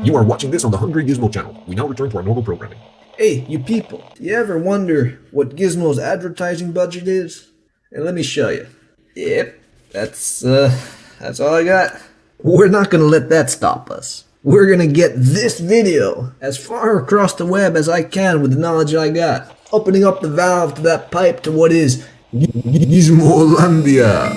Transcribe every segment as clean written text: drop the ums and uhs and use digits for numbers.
You are watching this on the Hungry Gizmo channel. We now return to our normal programming. Hey, you people, do you ever wonder what Gizmo's advertising budget is? And let me show you. Yep, that's all I got. We're not gonna let that stop us. We're gonna get this video as far across the web as I can with the knowledge I got. Opening up the valve to that pipe to what is Gizmolandia.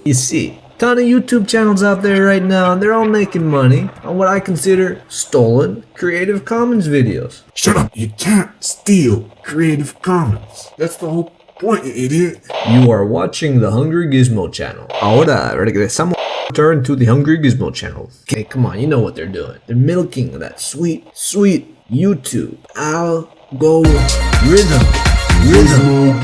You see, ton of YouTube channels out there right now, and they're all making money on what I consider stolen Creative Commons videos. Shut up! You can't steal Creative Commons. That's the whole point, you idiot. You are watching the Hungry Gizmo channel. Ahora regresamos. Turn to the Hungry Gizmo channel. Okay, come on, you know what they're doing. They're milking that sweet, sweet YouTube algorithm. Gizmo,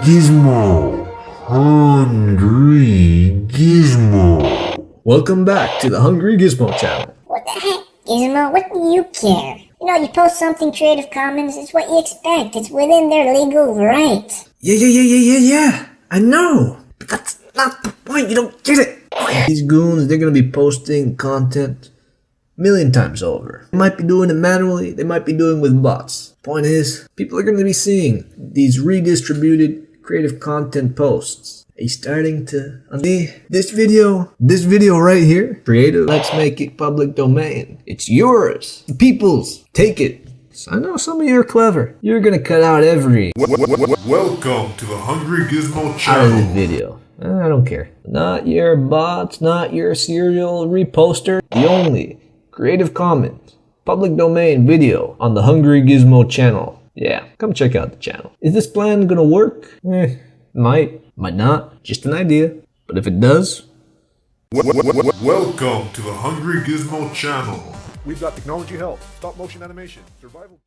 Gizmo. Hungry Gizmo. Welcome back to the Hungry Gizmo channel. What the heck, Gizmo? What do you care? You know, you post something Creative Commons, it's what you expect. It's within their legal right. Yeah. I know. But that's not the point. You don't get it. Okay. These goons, they're going to be posting content a million times over. They might be doing it manually. They might be doing it with bots. Point is, people are going to be seeing these redistributed creative content posts. Are you starting to see this video right here? Creative, let's make it public domain. It's yours. The people's. Take it. I know some of you are clever. You're gonna cut out every Welcome to the Hungry Gizmo out of channel. this video. I don't care. Not your bots, not your serial reposter. The only Creative Commons public domain video on the Hungry Gizmo channel. Yeah, come check out the channel. Is this plan gonna work? Might not. Just an idea. But if it does... Welcome to the Hungry Gizmo channel. We've got technology help, stop motion animation, survival...